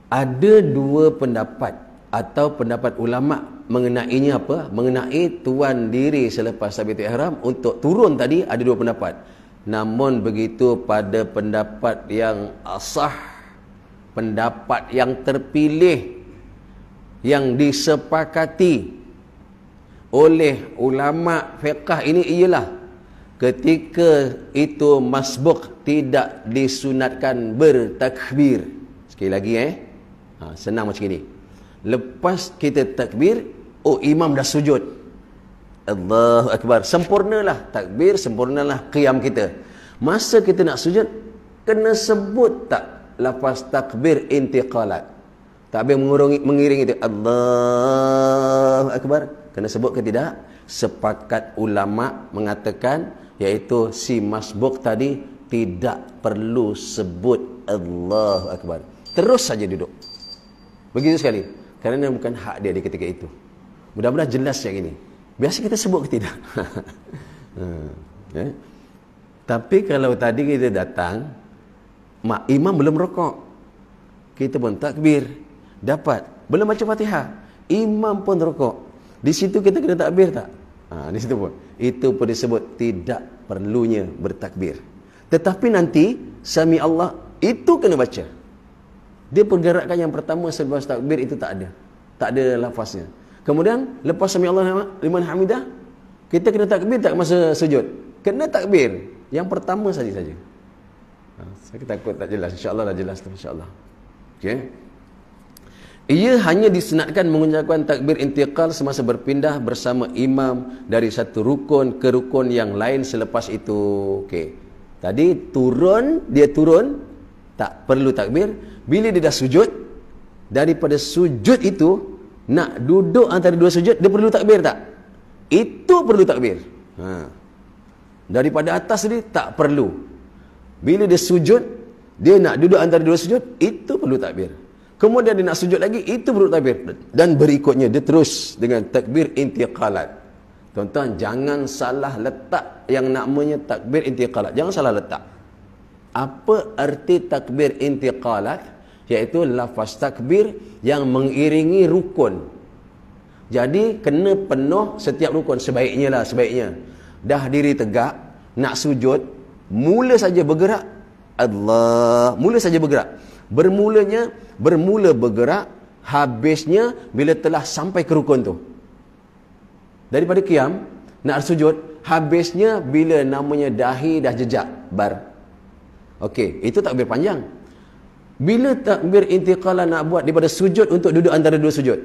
Ada dua pendapat atau pendapat ulama mengenainya apa? Mengenai tuan diri selepas takbiratul ihram untuk turun tadi, ada dua pendapat. Namun begitu, pada pendapat yang asah, pendapat yang terpilih, yang disepakati oleh ulama fiqh ini ialah ketika itu masbuk tidak disunatkan bertakbir. Sekali lagi senang macam ini. Lepas kita takbir, imam dah sujud, Allahu Akbar, sempurnalah takbir, sempurnalah qiyam kita. Masa kita nak sujud, kena sebut tak lafaz takbir intiqalat? Takbir mengiringi itu Allahu Akbar, kena sebut ke tidak? Sepakat ulama mengatakan, iaitu si masbuk tadi tidak perlu sebut Allahu Akbar, terus saja duduk. Begitu sekali, kerana bukan hak dia di ketika itu. Mudah-mudahan jelas yang ini. Biasa kita sebut ke tidak? Tapi kalau tadi kita datang, Imam belum rokok, kita pun takbir, dapat belum baca Fatihah, imam pun rokok, di situ kita kena takbir tak? Di situ pun itu pun disebut tidak perlunya bertakbir. Tetapi nanti sami Allah itu kena baca. Dia pergerakan yang pertama selepas takbir itu tak ada lafaznya. Kemudian lepas sami Allah liman hamidah, kita kena takbir tak masa sujud? Kena takbir yang pertama saja. Saya takut tak jelas, insya-Allah dah jelas tu, insya-Allah. Okey. Ia hanya disunatkan mengucapkan takbir intiqal semasa berpindah bersama imam dari satu rukun ke rukun yang lain selepas itu. Okey. Tadi dia turun tak perlu takbir. Bila dia dah sujud, daripada sujud itu nak duduk antara dua sujud, dia perlu takbir tak? Itu perlu takbir. Daripada atas ni tak perlu. Bila dia sujud, dia nak duduk antara dua sujud, itu perlu takbir. Kemudian dia nak sujud lagi, itu perlu takbir. Dan berikutnya dia terus dengan takbir intiqalat. Tuan-tuan, jangan salah letak yang namanya takbir intiqalat. Jangan salah letak. Apa arti takbir intiqalat? Iaitu lafaz takbir yang mengiringi rukun. Jadi kena penuh setiap rukun. Sebaiknya. Dah diri tegak, nak sujud, mula saja bergerak, mula saja bergerak. Bermula bergerak, habisnya bila telah sampai ke rukun tu. Daripada qiyam, nak sujud, habisnya bila namanya dahi dah jejak, bar. Okey, itu takbir panjang. Bila takbir intiqalah nak buat daripada sujud untuk duduk antara dua sujud?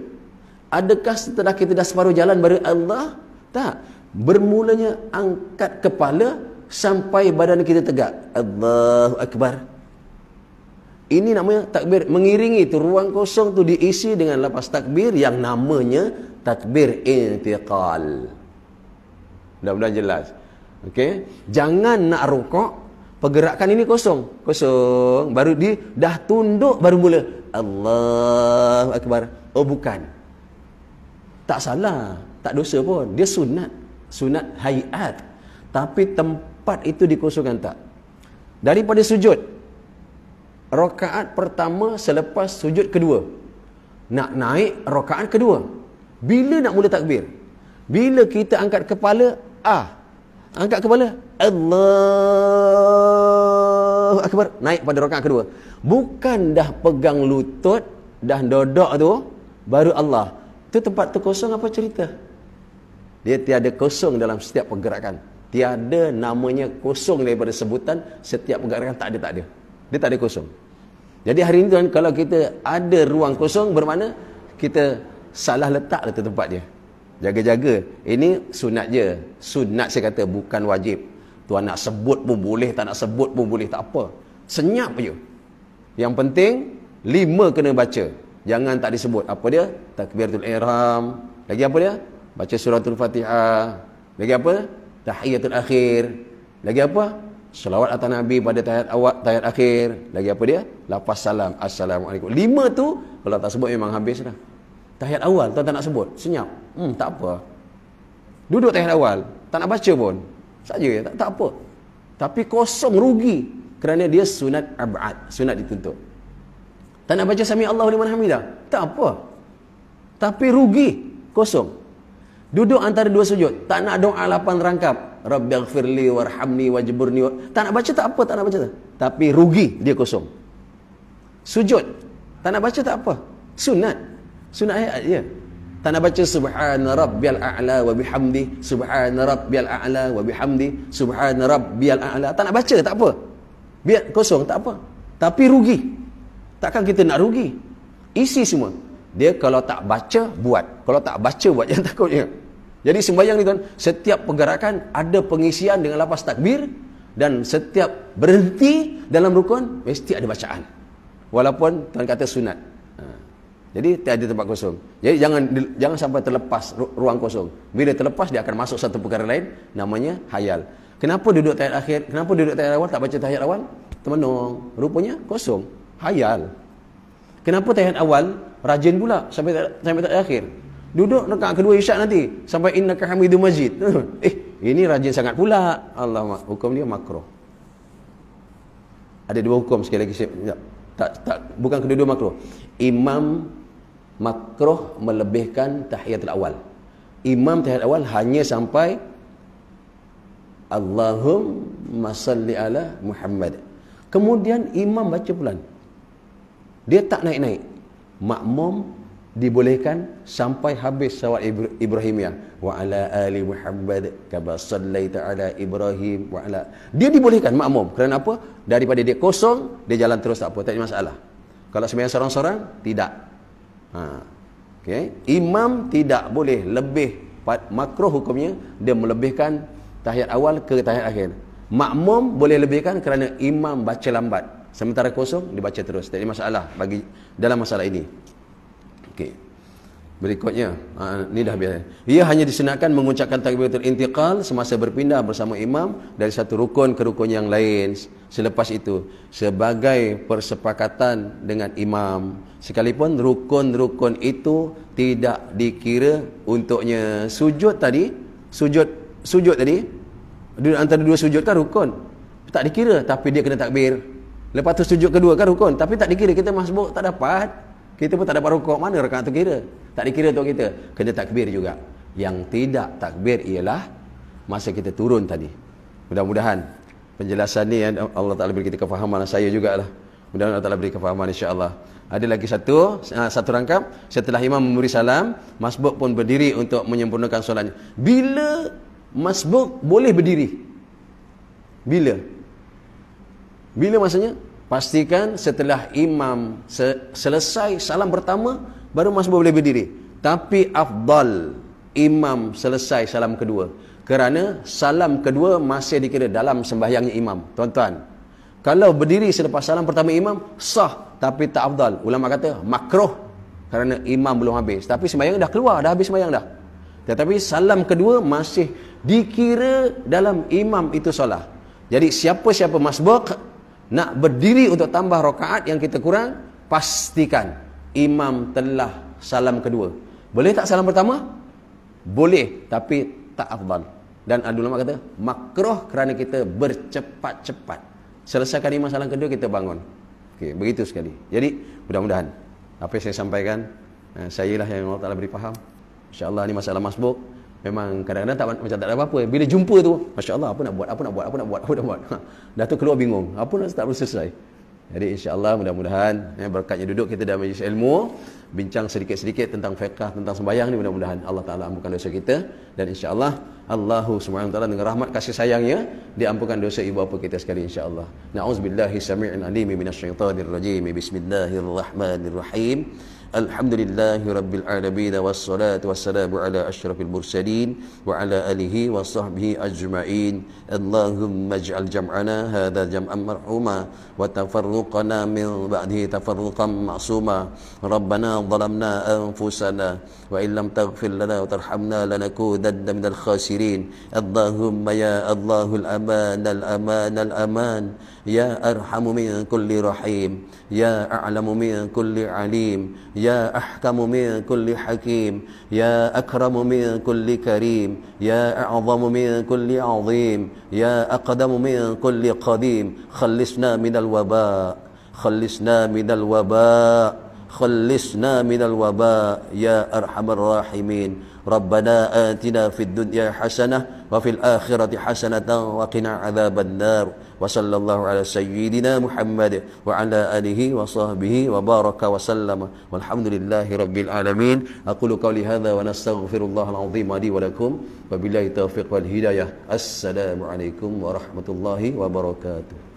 Adakah setelah kita dah separuh jalan baru Allah? Tak. Bermulanya angkat kepala sampai badan kita tegak. Allahu Akbar. Ini namanya takbir mengiringi tu, ruang kosong tu diisi dengan lepas takbir yang namanya takbir intiqal. Mudah-mudahan jelas. Okey, jangan nak rukuk, pergerakan ini kosong, baru dah tunduk baru mula Allahu Akbar. Oh bukan. Tak salah, tak dosa pun. Dia sunat hayat. Tapi tempat itu dikosongkan tak? Daripada sujud, rakaat pertama selepas sujud kedua, nak naik rakaat kedua, bila nak mula takbir? Bila kita angkat kepala, angkat kepala, Allahu Akbar, naik pada rakaat kedua. Bukan dah pegang lutut, dah dodok tu, baru Allah. Tu tempat tu kosong apa cerita? Dia tiada kosong dalam setiap pergerakan. Tiada namanya kosong daripada sebutan setiap pergerakan, tak ada. Dia tak ada kosong. Jadi hari ini tuan, kalau kita ada ruang kosong, bermakna kita salah letak letak tempat dia. Jaga-jaga. Ini sunat je. Sunat saya kata, bukan wajib. Tuan nak sebut pun boleh, tak nak sebut pun boleh, tak apa. Senyap je. Yang penting 5 kena baca. Jangan tak disebut. Apa dia? Takbiratul ihram. Lagi apa dia? Baca suratul Fatihah. Lagi apa? Tahiyatul akhir. Lagi apa? Selawat atas Nabi pada tahiyat awal, tahiyat akhir. Lagi apa dia? Lafaz salam. Assalamualaikum. 5 tu kalau tak sebut memang habis dah. Tahiyat awal tuan tak nak sebut, senyap. Tak apa. Duduk tahiyat awal, tak nak baca pun. Saja tak apa. Tapi kosong, rugi. Kerana dia sunat ab'ad, sunat dituntut. Tak nak baca sami Allahu liman hamidah, tak apa. Tapi rugi, kosong. Duduk antara dua sujud, tak nak doa 8 rangkap. Rabbighfirli warhamni wajburni. Tak nak baca tak apa, tak nak baca. Tapi rugi, dia kosong. Sujud, tak nak baca tak apa. Sunat ayat je. Tak nak baca subhana rabbiyal a'la wa bihamdi, subhana rabbiyal a'la wa bihamdi, subhana rabbiyal a'la. Tak nak baca tak apa. Biar kosong tak apa. Tapi rugi. Takkan kita nak rugi? Isi semua. Dia kalau tak baca buat. Kalau tak baca buat, jangan takutnya. Jadi sembahyang ni tuan, setiap pergerakan ada pengisian dengan lafaz takbir, dan setiap berhenti dalam rukun mesti ada bacaan. Walaupun tuan kata sunat. Jadi tiada tempat kosong. Jadi jangan sampai terlepas ruang kosong. Bila terlepas dia akan masuk satu perkara lain, namanya hayal. Kenapa duduk tahiyat akhir? Kenapa duduk tahiyat awal tak baca tahiyat awal? Termenung. Rupanya kosong. Hayal. Kenapa tahiyat awal rajin pula sampai tahiyat akhir? Duduk rakaat kedua isyak nanti sampai innaka hamidum majid. Ini rajin sangat pula. Allah, hukum dia makruh. Ada dua hukum sekali lagi bukan kedua-dua makruh. Imam makruh melebihkan tahiyatul awal. Imam tahiyat awal hanya sampai Allahumma salli ala Muhammad. Kemudian imam baca pelan. Dia tak naik-naik. Makmum dibolehkan sampai habis salawat Ibrahimiyah. Wa ala ali Muhammad kama sallaita ala Ibrahim wa ala. Dia dibolehkan makmum. Kerana apa? Daripada dia kosong, dia jalan terus tak apa, tak ada masalah. Kalau sembahyang seorang-seorang, tidak. Okay. Imam tidak boleh lebih, makruh hukumnya dia melebihkan tahiyat awal ke tahiyat akhir. Makmum boleh lebihkan kerana imam baca lambat. Sementara kosong, dibaca terus. Tak ada masalah bagi dalam masalah ini. Okey. Berikutnya, ni dah biasa. Ia hanya disunatkan mengucapkan takbiratul intiqal semasa berpindah bersama imam dari satu rukun ke rukun yang lain. Selepas itu, sebagai persepakatan dengan imam. Sekalipun rukun-rukun itu tidak dikira untuknya sujud tadi. Sujud tadi, antara dua sujud kan rukun. Tak dikira, tapi dia kena takbir. Lepas tu sujud kedua kan rukun, tapi tak dikira. Kita masbuk tak dapat. Kita pun tak dapat rukuk. Mana rakaat tu kira? Tak dikira untuk kita. Kena takbir juga. Yang tidak takbir ialah masa kita turun tadi. Mudah-mudahan penjelasan ni Allah Ta'ala beri kita kefahaman. Saya jugalah. Mudah-mudahan Allah Ta'ala beri kefahaman, insya-Allah. Ada lagi satu rangkap. Setelah imam memberi salam, masbuk pun berdiri untuk menyempurnakan solatnya. Bila masbuk boleh berdiri? Bila masanya? Pastikan setelah imam selesai salam pertama, baru masbuk boleh berdiri. Tapi afdal imam selesai salam kedua. Kerana salam kedua masih dikira dalam sembahyangnya imam. Tuan-tuan, kalau berdiri selepas salam pertama imam, sah. Tapi tak afdal. Ulama kata makruh. Kerana imam belum habis. Tapi sembahyang dah keluar, dah habis sembahyang dah. Tetapi salam kedua masih dikira dalam imam itu solat. Jadi siapa-siapa masbuk nak berdiri untuk tambah rakaat yang kita kurang, pastikan imam telah salam kedua. Boleh tak salam pertama? Boleh, tapi tak afdal. Dan ada ulama kata makruh kerana kita bercepat-cepat. Selesaikan imam salam kedua, kita bangun. Okey, begitu sekali. Jadi mudah-mudahan apa yang saya sampaikan, saya lah yang Allah Ta'ala beri faham. InsyaAllah ni masalah masbuk memang kadang-kadang macam tak ada apa-apa. Bila jumpa tu, Masya Allah, apa nak buat. Dah tu keluar bingung. Apa nak tak boleh selesai. Jadi insya-Allah mudah-mudahan berkatnya duduk kita dalam majlis ilmu, bincang sedikit-sedikit tentang fiqh, tentang sembahyang ni, mudah-mudahan Allah Taala ampunkan dosa kita, dan insya-Allah Allah Subhanahu wa taala dengan rahmat kasih sayangnya dia ampunkan dosa ibu bapa kita sekali, insya-Allah. Na'udzubillahi samii'il 'aliim minasyaitonir rajiim. Bismillahirrahmanirrahim. Alhamdulillahi Rabbil Alamin. Wassalatu wassalamu ala ashrafil mursalin wa ala alihi wa sahbihi ajma'in. Allahumma ij'al jam'ana hadha jam'an marhuma wa tafarruqana min ba'dihi tafarruqan ma'suma. Rabbana zalamna anfusana wa in lam taghfir lana wa tarhamna lanakudanna minal khasirin. Allahumma ya Allahul aman al-aman al-aman, ya arhamu min kulli rahim, ya a'lamu min kulli alim, ya ahkamu min kulli hakim, ya akramu min kulli karim, ya a'zamu min kulli azim, ya aqdamu min kulli qadim. Khallisna minal waba, khallisna minal waba, khallisna minal waba ya arhamar rahimin. Rabbana atina fid dunya hasanah wa fil akhirati hasanatan wa qina adzaban nar. Wa sallallahu ala sayyidina Muhammad wa ala alihi wa sahbihi wa baraka wa sallama. Walhamdulillahi rabbil alamin. Aqulu qawli hadza wa nastaghfirullahal azim li wa lakum. Wa billahi taufiq wal hidayah. Assalamu alaikum warahmatullahi wabarakatuh.